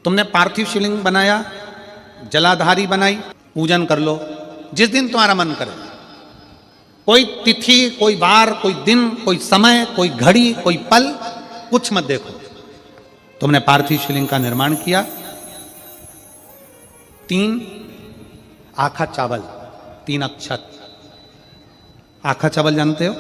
तुमने पार्थिव शिवलिंग बनाया, जलाधारी बनाई, पूजन कर लो जिस दिन तुम्हारा मन करे। कोई तिथि, कोई वार, कोई दिन, कोई समय, कोई घड़ी, कोई पल, कुछ मत देखो। तुमने पार्थिव शिवलिंग का निर्माण किया। 3 आखा चावल, 3 अक्षत। आखा चावल जानते हो?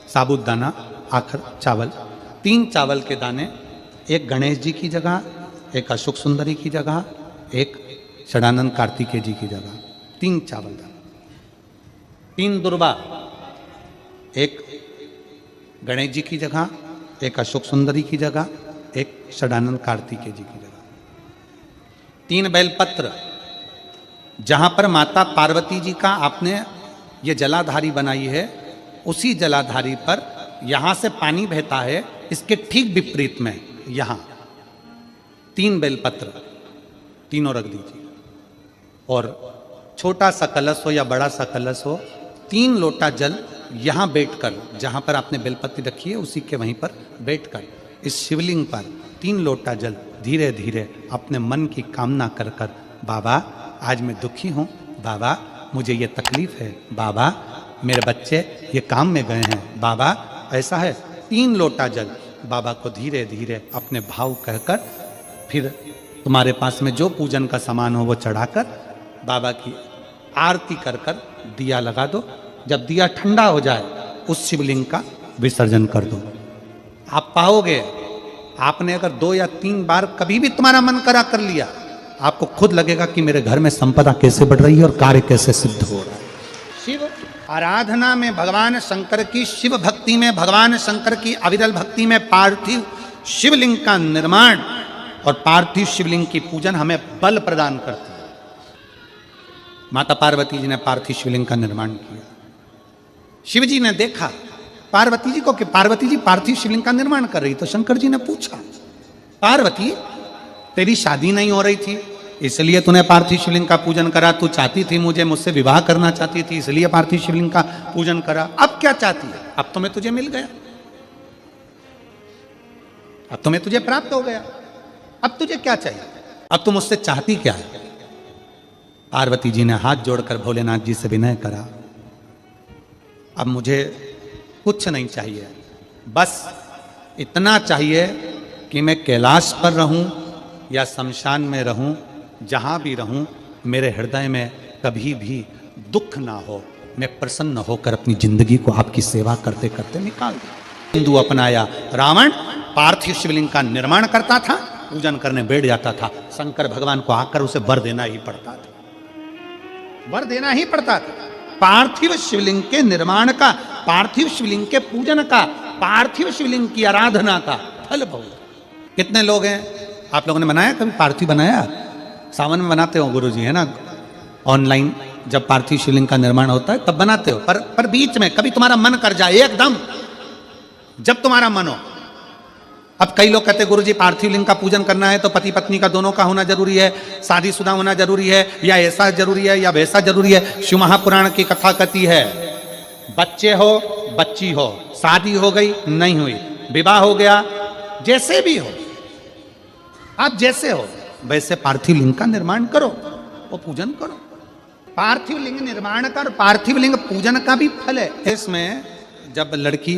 साबूदाना, आखा चावल। 3 चावल के दाने, एक गणेश जी की जगह, एक अशोक सुंदरी की जगह, एक षडानंद कार्तिकेय जी की जगह। 3 चावल दाने। 3 दुर्वा, एक गणेश जी की जगह, एक अशोक सुंदरी की जगह, एक षडानंद कार्तिकेय जी की जगह। 3 बेलपत्र, जहां पर माता पार्वती जी का आपने ये जलाधारी बनाई है, उसी जलाधारी पर यहां से पानी बहता है, इसके ठीक विपरीत में यहां 3 बेलपत्र, तीनों रख दीजिए। और छोटा सा कलश हो या बड़ा सा कलश हो, 3 लोटा जल यहां बैठकर, जहां पर आपने बेलपत्री रखी है उसी के वहीं पर बैठकर इस शिवलिंग पर 3 लोटा जल धीरे धीरे अपने मन की कामना कर कर, बाबा आज मैं दुखी हूं, बाबा मुझे ये तकलीफ है, बाबा मेरे बच्चे ये काम में गए हैं, बाबा ऐसा है। 3 लोटा जल बाबा को धीरे धीरे अपने भाव कहकर, फिर तुम्हारे पास में जो पूजन का सामान हो वो चढ़ाकर बाबा की आरती कर कर दिया लगा दो। जब दिया ठंडा हो जाए उस शिवलिंग का विसर्जन कर दो। आप पाओगे, आपने अगर 2 या 3 बार कभी भी तुम्हारा मन करा कर लिया, आपको खुद लगेगा कि मेरे घर में संपदा कैसे बढ़ रही है और कार्य कैसे सिद्ध हो रहा है। शिव आराधना में भगवान शंकर की, शिव भक्ति में भगवान शंकर की अविरल भक्ति में पार्थिव शिवलिंग का निर्माण और पार्थिव शिवलिंग की पूजन हमें बल प्रदान करती है। माता पार्वती जी ने पार्थिव शिवलिंग का निर्माण किया। शिव जी ने देखा पार्वती जी को कि पार्वती जी पार्थिव शिवलिंग का निर्माण कर रही, तो शंकर जी ने पूछा, पार्वती तेरी शादी नहीं हो रही थी इसलिए तूने पार्थिव शिवलिंग का पूजन करा, तू चाहती थी मुझसे विवाह करना चाहती थी इसलिए पार्थिव शिवलिंग का पूजन करा, अब क्या चाहती है? अब तो मैं तुझे मिल गया, अब तो मैं तुझे प्राप्त हो गया, अब तुझे क्या चाहिए? अब तुम मुझसे चाहती क्या है? पार्वती जी ने हाथ जोड़कर भोलेनाथ जी से विनय करा, अब मुझे कुछ नहीं चाहिए, बस इतना चाहिए कि मैं कैलाश पर रहूं या शमशान में रहूं, जहां भी रहूं मेरे हृदय में कभी भी दुख ना हो, मैं प्रसन्न होकर अपनी जिंदगी को आपकी सेवा करते करते निकाल दूं। हिंदू अपनाया, रावण पार्थिव शिवलिंग का निर्माण करता था, पूजन करने बैठ जाता था, शंकर भगवान को आकर उसे वर देना ही पड़ता था, वर देना ही पड़ता था। पार्थिव शिवलिंग के निर्माण का, पार्थिव शिवलिंग के पूजन का, पार्थिव शिवलिंग की आराधना का फल बहुत। कितने लोग हैं, आप लोगों ने बनाया कभी पार्थिव? बनाया? सावन में बनाते हो गुरु जी, है ना, ऑनलाइन जब पार्थिव शिवलिंग का निर्माण होता है तब बनाते हो, पर बीच में कभी तुम्हारा मन कर जाए, एकदम जब तुम्हारा मन हो। अब कई लोग कहते हैं गुरु जी पार्थिव लिंग का पूजन करना है तो पति पत्नी का दोनों का होना जरूरी है, शादीशुदा होना जरूरी है, या ऐसा जरूरी है या वैसा जरूरी है। शिव महापुराण की कथा कहती है, बच्चे हो बच्ची हो, शादी हो गई नहीं हुई, विवाह हो गया, जैसे भी हो, आप जैसे हो वैसे पार्थिव लिंग का निर्माण करो, वो पूजन करो। पार्थिव लिंग निर्माण कर, पार्थिव लिंग पूजन का भी फल है। इसमें जब लड़की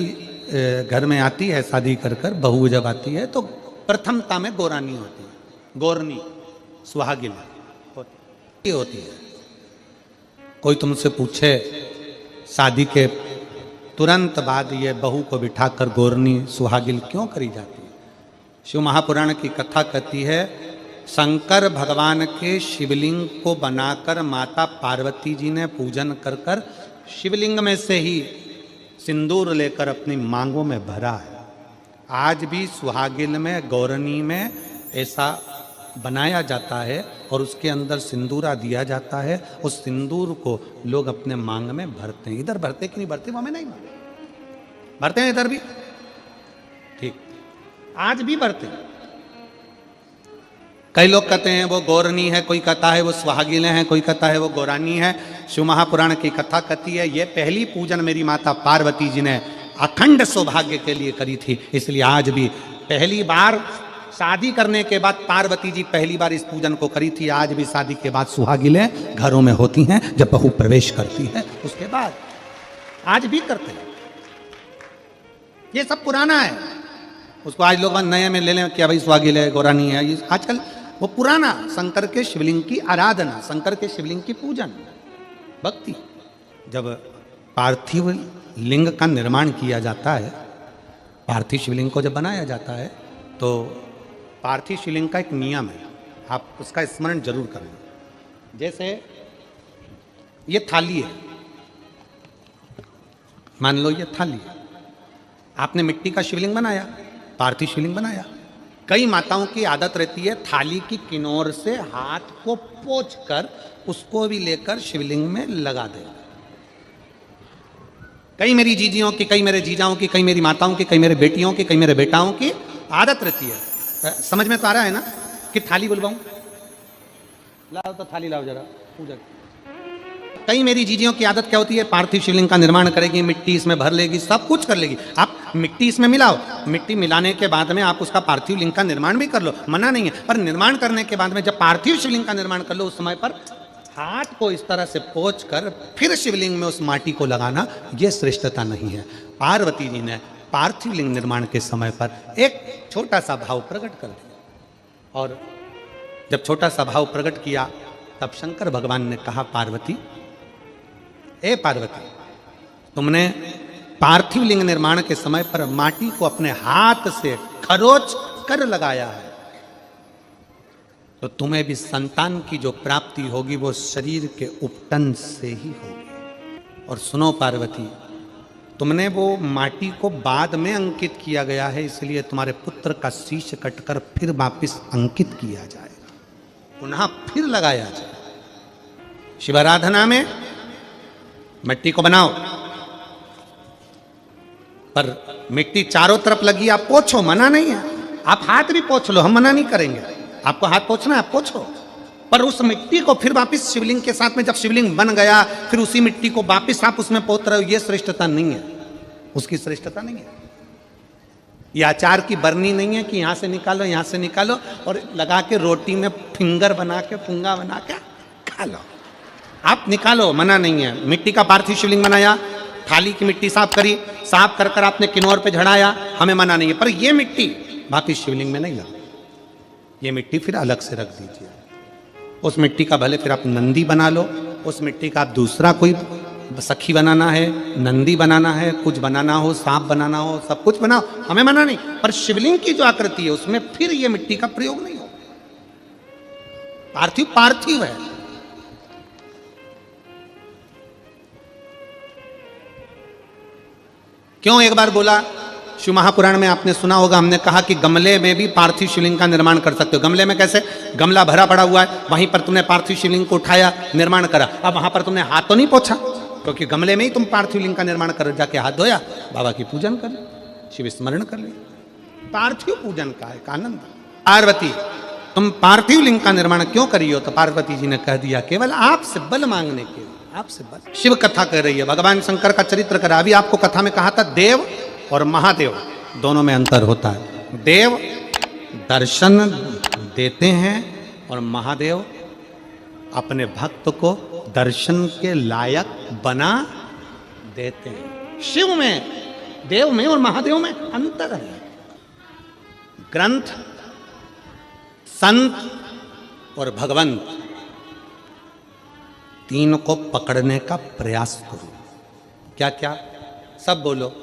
घर में आती है शादी कर कर, बहू जब आती है तो प्रथमता में गोरानी होती है, गोरनी सुहागिन होती है। कोई तुमसे पूछे शादी के तुरंत बाद ये बहू को बिठाकर गोरनी सुहागिन क्यों करी जाती है? शिव महापुराण की कथा कहती है, शंकर भगवान के शिवलिंग को बनाकर माता पार्वती जी ने पूजन कर कर शिवलिंग में से ही सिंदूर लेकर अपनी मांगों में भरा है। आज भी सुहागिन में, गौरनी में ऐसा बनाया जाता है और उसके अंदर सिंदूरा दिया जाता है। उस सिंदूर को लोग अपने मांग में भरते हैं। इधर भरते कि नहीं भरते? वहां में नहीं भरते हैं, इधर भी ठीक, आज भी भरते हैं। कई लोग कहते हैं वो गौरनी है, कोई कहता है वो सुहागिन है, कोई कहता है वो गौरानी है। शिव महापुराण की कथा कहती है ये पहली पूजन मेरी माता पार्वती जी ने अखंड सौभाग्य के लिए करी थी, इसलिए आज भी पहली बार शादी करने के बाद पार्वती जी पहली बार इस पूजन को करी थी। आज भी शादी के बाद सुहागिलें घरों में होती हैं, जब बहू प्रवेश करती है उसके बाद आज भी करते हैं। ये सब पुराना है, उसको आज लोग नए में ले लें क्या भाई सुहागिल है, गौरानी है। ये आजकल वो पुराना शंकर के शिवलिंग की आराधना, शंकर के शिवलिंग की पूजन, भक्ति। जब पार्थिव लिंग का निर्माण किया जाता है, पार्थिव शिवलिंग को जब बनाया जाता है तो पार्थिव शिवलिंग का एक नियम है, आप उसका स्मरण जरूर करना। जैसे ये थाली है, मान लो ये थाली है, आपने मिट्टी का शिवलिंग बनाया, पार्थिव शिवलिंग बनाया। कई माताओं की आदत रहती है थाली की किनार से हाथ को पोंछकर उसको भी लेकर शिवलिंग में लगा दे। कई मेरी जीजियों की, कई मेरे जीजाओं की, कई मेरी माताओं की, कई मेरे बेटियों की, कई मेरे बेटाओं की आदत रहती है। समझ में तो आ रहा है ना कि थाली बुलवाऊं? लाओ तो थाली लाओ जरा पूजा। कई मेरी जीजियों की आदत क्या होती है, पार्थिव शिवलिंग का निर्माण करेगी, मिट्टी इसमें भर लेगी, सब कुछ कर लेगी। आप मिट्टी इसमें मिलाओ, मिट्टी मिलाने के बाद में आप उसका पार्थिव लिंग का निर्माण भी कर लो, मना नहीं है। पर निर्माण करने के बाद में जब पार्थिव शिवलिंग का निर्माण कर लो, उस समय पर हाथ को इस तरह से पोंछ कर फिर शिवलिंग में उस माटी को लगाना, यह श्रेष्ठता नहीं है। पार्वती जी ने पार्थिव लिंग निर्माण के समय पर एक छोटा सा भाव प्रकट कर दिया, और जब छोटा सा भाव प्रकट किया तब शंकर भगवान ने कहा, पार्वती, ए पार्वती, तुमने पार्थिव लिंग निर्माण के समय पर माटी को अपने हाथ से खरोच कर लगाया है, तो तुम्हें भी संतान की जो प्राप्ति होगी वो शरीर के उपटन से ही होगी। और सुनो पार्वती, तुमने वो माटी को बाद में अंकित किया गया है, इसलिए तुम्हारे पुत्र का शीश कटकर फिर वापिस अंकित किया जाएगा, पुनः फिर लगाया जाए। शिवाराधना में मिट्टी को बनाओ, पर मिट्टी चारों तरफ लगी, आप पोंछो, मना नहीं है। आप हाथ भी पोंछ लो, हम मना नहीं करेंगे। आपको हाथ पोंछना है आप पोंछो, पर उस मिट्टी को फिर वापस शिवलिंग के साथ में, जब शिवलिंग बन गया फिर उसी मिट्टी को वापस आप उसमें पोत रहे हो, ये श्रेष्ठता नहीं है, उसकी श्रेष्ठता नहीं है। ये अचार की बरनी नहीं है कि यहां से निकालो, यहां से निकालो और लगा के रोटी में फिंगर बना के, फुंगा बना के खा लो। आप निकालो, मना नहीं है। मिट्टी का पार्थिव शिवलिंग बनाया, थाली की मिट्टी साफ करी, साफ कर कर आपने किन्नौर पे झड़ाया, हमें मना नहीं है। पर ये मिट्टी वापिस शिवलिंग में नहीं लगा, ये मिट्टी फिर अलग से रख दीजिए। उस मिट्टी का भले फिर आप नंदी बना लो, उस मिट्टी का आप दूसरा कोई सखी बनाना है, नंदी बनाना है, कुछ बनाना हो, सांप बनाना हो, सब कुछ बनाओ, हमें मना नहीं। पर शिवलिंग की जो आकृति है उसमें फिर ये मिट्टी का प्रयोग नहीं हो। पार्थिव पार्थिव है। क्यों एक बार बोला, शिव महापुराण में आपने सुना होगा, हमने कहा कि गमले में भी पार्थिव शिवलिंग का निर्माण कर सकते हो। गमले में कैसे? गमला भरा पड़ा हुआ है, वहीं पर तुमने पार्थिव शिवलिंग को उठाया, निर्माण करा। अब वहां पर तुमने हाथ तो नहीं पोंछा, क्योंकि गमले में ही तुम पार्थिव लिंग का निर्माण कर, जाके हाथ धोया, बाबा की पूजन कर, शिव स्मरण कर लिया। पार्थिव पूजन का एक आनंद। पार्वती, तुम पार्थिव लिंग का निर्माण क्यों करी हो? तो पार्वती जी ने कह दिया, केवल आपसे बल मांगने के लिए, आपसे बल। शिव कथा कर रही है, भगवान शंकर का चरित्र करा। अभी आपको कथा में कहा था देव और महादेव दोनों में अंतर होता है। देव दर्शन देते हैं और महादेव अपने भक्त को दर्शन के लायक बना देते हैं। शिव में, देव में और महादेव में अंतर है। ग्रंथ, संत और भगवंत, तीनों को पकड़ने का प्रयास करो। क्या क्या? सब बोलो।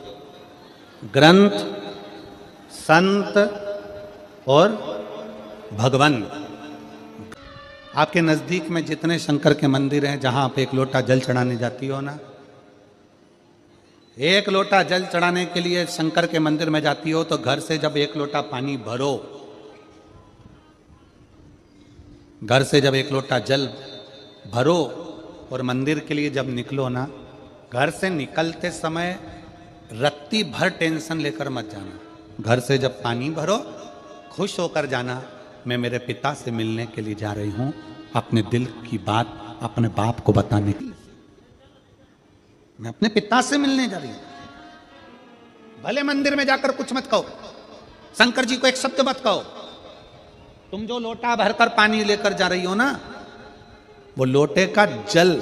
ग्रंथ, संत और भगवान। आपके नजदीक में जितने शंकर के मंदिर हैं, जहां आप एक लोटा जल चढ़ाने जाती हो ना, एक लोटा जल चढ़ाने के लिए शंकर के मंदिर में जाती हो, तो घर से जब एक लोटा पानी भरो, घर से जब एक लोटा जल भरो और मंदिर के लिए जब निकलो ना, घर से निकलते समय रत्ती भर टेंशन लेकर मत जाना। घर से जब पानी भरो, खुश होकर जाना, मैं मेरे पिता से मिलने के लिए जा रही हूं, अपने दिल की बात अपने बाप को बताने के लिए। मैं अपने पिता से मिलने जा रही हूं। भले मंदिर में जाकर कुछ मत कहो, शंकर जी को एक शब्द मत कहो, तुम जो लोटा भरकर पानी लेकर जा रही हो ना, वो लोटे का जल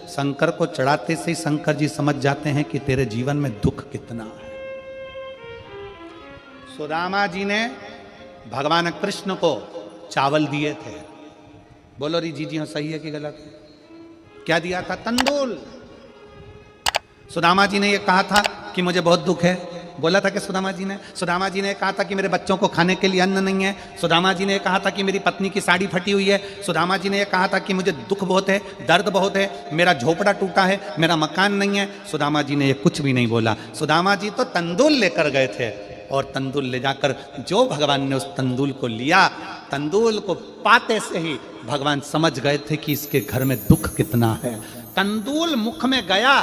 शंकर को चढ़ाते से ही शंकर जी समझ जाते हैं कि तेरे जीवन में दुख कितना है। सुदामा जी ने भगवान कृष्ण को चावल दिए थे। बोलो री जी हाँ सही है कि गलत है? क्या दिया था? तंदूल। सुदामा जी ने ये कहा था कि मुझे बहुत दुख है। बोला था कि सुदामा जी ने कहा था कि मेरे बच्चों को खाने के लिए अन्न नहीं है। सुदामा जी ने कहा था कि मेरी पत्नी की साड़ी फटी हुई है। सुदामा जी ने कहा था कि मुझे दुख बहुत है, दर्द बहुत है, मेरा झोपड़ा टूटा है, मेरा मकान नहीं है। सुदामा जी ने ये कुछ भी नहीं बोला। सुदामा जी तो तंदूल लेकर गए थे और तंदूल ले जाकर जो भगवान ने उस तंदूल को लिया, तंदूल को पाते से ही भगवान समझ गए थे कि इसके घर में दुख कितना है। तंदूल मुख में गया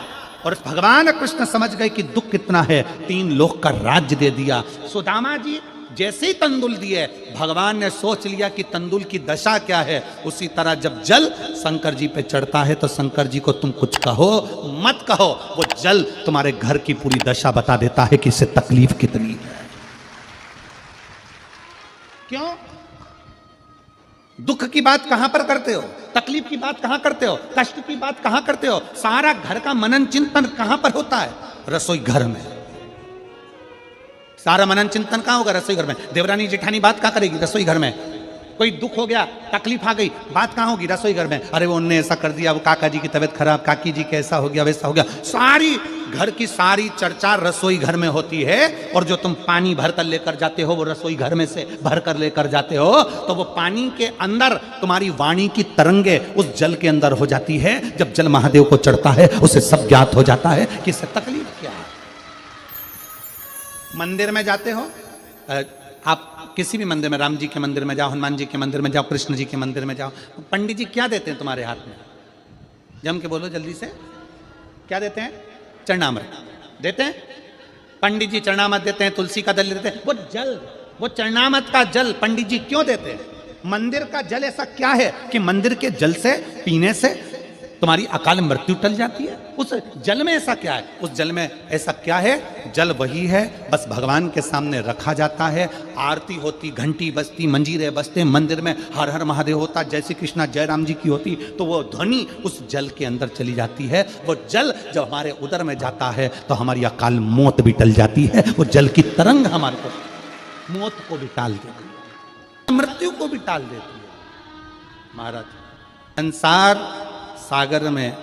और भगवान कृष्ण समझ गए कि दुख कितना है। 3 लोक का राज्य दे दिया। सुदामा जी जैसे ही तंदूल दिए, भगवान ने सोच लिया कि तंदूल की दशा क्या है। उसी तरह जब जल शंकर जी पे चढ़ता है तो शंकर जी को तुम कुछ कहो मत कहो, वो जल तुम्हारे घर की पूरी दशा बता देता है कि इससे तकलीफ कितनी है। क्यों? दुख की बात कहां पर करते हो? तकलीफ की बात कहां करते हो? कष्ट की बात कहां करते हो? सारा घर का मनन चिंतन कहां पर होता है? रसोई घर में। सारा मनन चिंतन कहां होगा? रसोई घर में। देवरानी जेठानी बात कहां करेगी? रसोई घर में। कोई दुख हो गया, तकलीफ आ गई, बात कहां होगी? रसोई घर में। अरे वो उनने ऐसा कर दिया, वो काका जी की तबीयत खराब, काकी जी के ऐसा हो गया, वैसा हो गया। सारी घर की सारी चर्चा रसोई घर में होती है। और जो तुम पानी भरकर लेकर जाते हो, वो रसोई घर में से भरकर लेकर जाते हो, तो वो पानी के अंदर तुम्हारी वाणी की तरंगे उस जल के अंदर हो जाती है। जब जल महादेव को चढ़ता है, उसे सब ज्ञात हो जाता है कि इससे तकलीफ क्या है। मंदिर में जाते हो, आप किसी भी मंदिर में, राम जी के मंदिर में जाओ, हनुमान जी के मंदिर में जाओ, कृष्ण जी के मंदिर में जाओ, पंडित जी क्या देते हैं तुम्हारे हाथ में? जम के बोलो जल्दी से, क्या देते हैं? चरणामृत देते हैं। पंडित जी चरणामृत देते हैं, तुलसी का जल देते हैं। वो जल, वो चरणामृत का जल पंडित जी क्यों देते हैं? मंदिर का जल ऐसा क्या है कि मंदिर के जल से पीने से तुम्हारी अकाल मृत्यु टल जाती है? उस जल में ऐसा क्या है? उस जल में ऐसा क्या है? जल वही है, बस भगवान के सामने रखा जाता है। आरती होती, घंटी बजती, मंजीरे बजते, मंदिर में हर हर महादेव होता, जय श्री कृष्णा जय राम जी की होती, तो वो ध्वनि उस जल के अंदर चली जाती है। वो जल जब हमारे उदर में जाता है तो हमारी अकाल मौत भी टल जाती है। वो जल की तरंग हमारे को मौत को भी टाल देती है, मृत्यु को भी टाल देती है। महाराज, संसार सागर में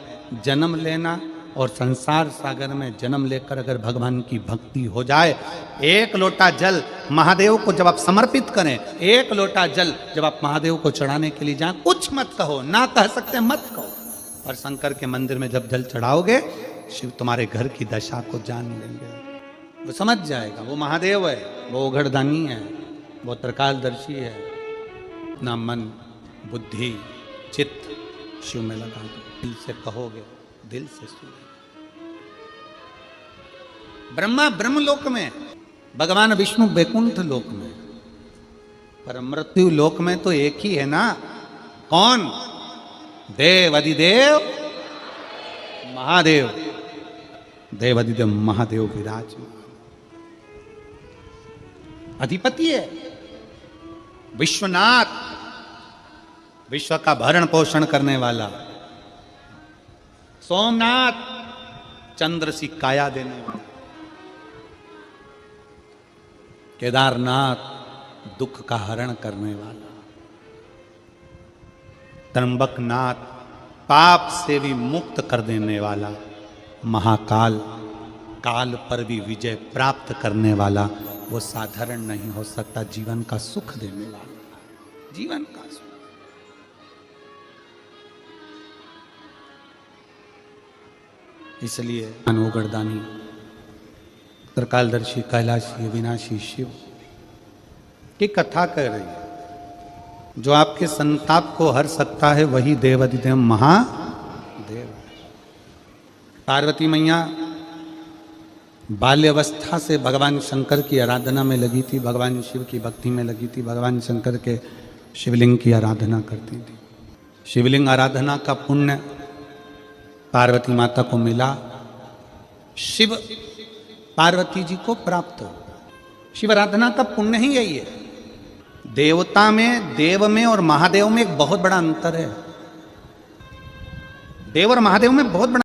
जन्म लेना और संसार सागर में जन्म लेकर अगर भगवान की भक्ति हो जाए, एक लोटा जल महादेव को जब आप समर्पित करें, एक लोटा जल जब आप महादेव को चढ़ाने के लिए जाएं, कुछ मत कहो, ना कह सकते मत कहो। और शंकर के मंदिर में जब जल चढ़ाओगे, शिव तुम्हारे घर की दशा को जान लेंगे, वो समझ जाएगा। वो महादेव है, वो उघड़दानी है, वो त्रिकालदर्शी है। ना मन बुद्धि चित्त शिव में लगा दो, दिल से कहोगे, दिल से सुनोगे। ब्रह्मा ब्रह्मलोक में, भगवान विष्णु वैकुंठ लोक में, पर मृत्यु लोक में तो एक ही है ना। कौन? देव अधिदेव महादेव। देव अधिदेव महादेव विराजमान अधिपति है, विश्वनाथ, विश्व का भरण पोषण करने वाला। सोमनाथ, चंद्र सी काया देने वाला। केदारनाथ, दुख का हरण करने वाला। त्र्यंबकनाथ, पाप से भी मुक्त कर देने वाला। महाकाल, काल पर भी विजय प्राप्त करने वाला। वो साधारण नहीं हो सकता, जीवन का सुख देने वाला, जीवन का सुख। इसलिए अनोगरदानी, त्रिकालदर्शी, कैलाशी, विनाशी शिव की कथा कर रही है। जो आपके संताप को हर सकता है वही देवाधिदेव महादेव। पार्वती मैया बाल्यावस्था से भगवान शंकर की आराधना में लगी थी, भगवान शिव की भक्ति में लगी थी, भगवान शंकर के शिवलिंग की आराधना करती थी। शिवलिंग आराधना का पुण्य पार्वती माता को मिला, शिव पार्वती जी को प्राप्त हो। शिव आराधना का पुण्य ही यही है। देवता में, देव में और महादेव में एक बहुत बड़ा अंतर है। देव और महादेव में बहुत बड़ा